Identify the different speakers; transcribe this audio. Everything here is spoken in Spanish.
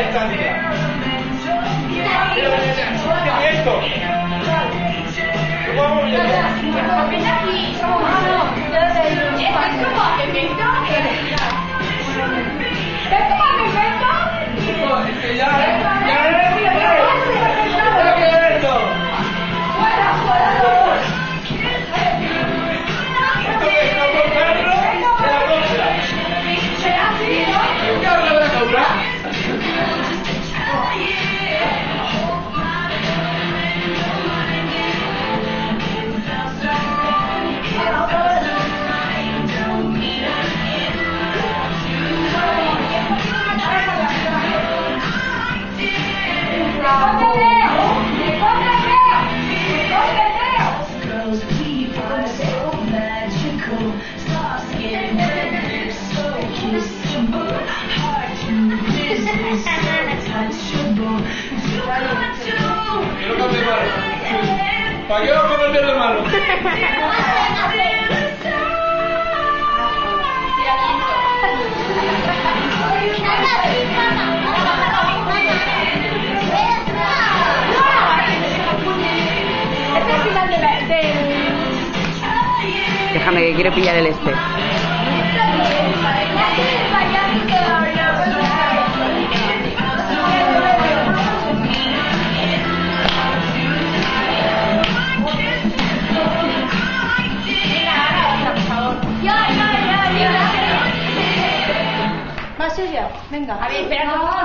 Speaker 1: distancia. Esto. Vamos ¿para qué vamos a meter de mano?
Speaker 2: Déjame que quiero pillar el este.
Speaker 3: Más serio, venga. A ver, espera.